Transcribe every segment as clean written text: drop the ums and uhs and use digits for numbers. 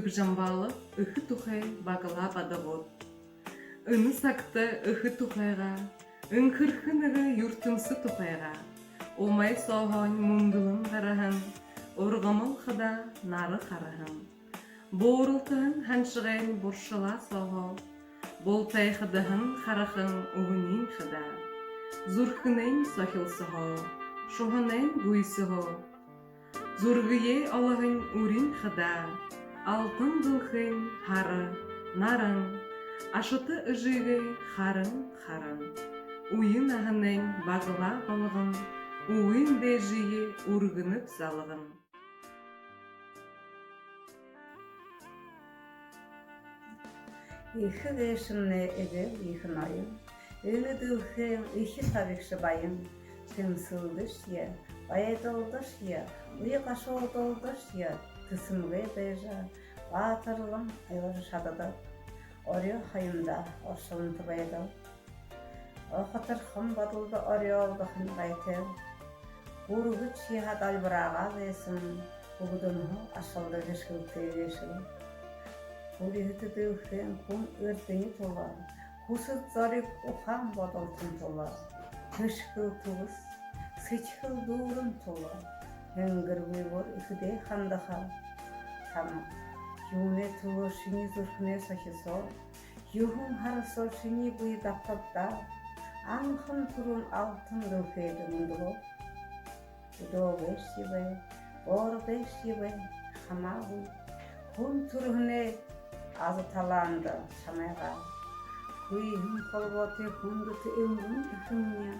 жамбалы үхі тухай бағыла бадығот. Үні сақты үхі тухайға, үн кырхыныгы юртынсы тухайға. Омай соғын мұндылын қарахын, орғамыл қыда нары қарахын. Боғырылтығын ханшығайн бұршыла соғы, болтай қыдығын қарахын ұғынен қыда. Зұрхынайн сохилсығы, шоғынайн ғуйсығы. Зургые алағын урин қыда, алтын дұлқын хары, нарын, ашыты ұжығы харын. Уйын ағынын бағыла балығын, уйын дәжіге ұрғынып залығын. Ихы ғешімне әгіл ихын айын, өңі дұлқын ихі табекші байын, тымсылдыш е, баядылдыш е, ұйқашуылдылдыш е, тысымғы бәжі, батырлым айлар шадыды, орё хайымда оршылынты баядыл. Оқытыр қым бадылды орё алдықын ғайтел, ұрғы чиға далбыраға бәсін, бұғыдымы ашылды ғешкілті ғешіл. Урихты дылхен кун өртені тола, хусыт зарик ухан бадалтын тола, түшкіл туғыз, сычкіл дұрын тола, өңгір выбор үхіде хандаха, тама, юне туғы шыни зұрхыне сахисо, юхын харысо шыни бұй дақтапта, аңқын тұрын алтын дылхейді мұндылы. Удо беш ебай, ор беш ебай, хамағу, күн тұрғыне азы таланды шамайға. Күйін қолбаты күнгіті өңгін үкімне,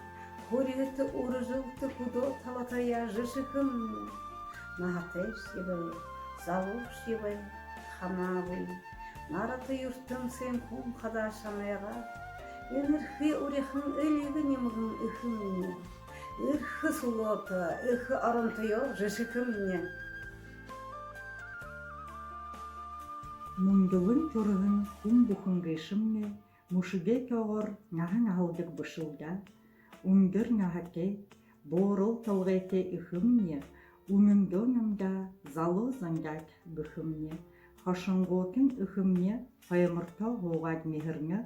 көрігіті ұрыжылты күдо талатая жышықымне. Нағаты шебай, залу шебай, хамағый, нараты юрттың сен күн қада шамайға. Енірхи үріхін өлігі немігін үкімне, үрхі сұлоты, үхі арынтыйо жышықымне. Мұндылын көрігін күн бұқын ғешімне, мұшыге көғыр нағын ағылдық бұшылда, үндір нағаке, борыл талғайке үхімне, үнімдөнімда залы заңдат бұхымне, қашыңғотын үхімне, қаймырта ғоғад мехірне,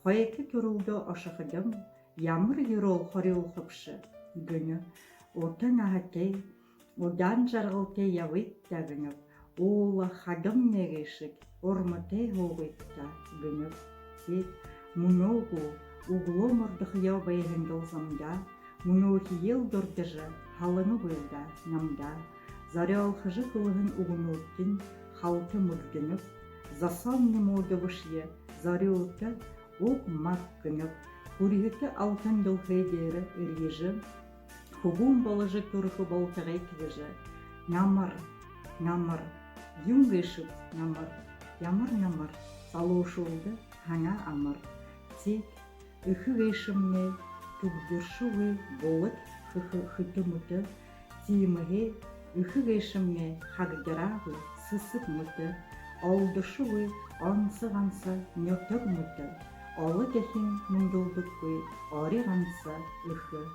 қойекі көрілді ашықыдым, ямыр ерол қорел қыпшы гүні, оты нағаке, одан жарғылте явыт тәгініп, Ола хадым негешік, ормате хоғытта гүніп. Сет, мұногу, угло мұрдық яубай ғындылзымда, мұноғы ел дұрдыжы, халыны бұлда, намда. Зарял қыжы қылығын ұғынуттын, халты мұлдынып, засанны моды бұшие, заряуты оқ мақ гүніп, көрігіті алтын дұлқайдері үргежі, құғын балыжы көрігі болтығай кігіжі, намыр, Юнгышып намыр, ямыр, салушылды хана амыр. Тек үхі ғешімне түгдіршуы болыт хытымыты, тиіміге үхі ғешімне хагдырағы сысып мұты, алдышуы аңсы-ғансы нөтіп мұты, алы кәхін мұндылдық көй, ари ғансы үхі.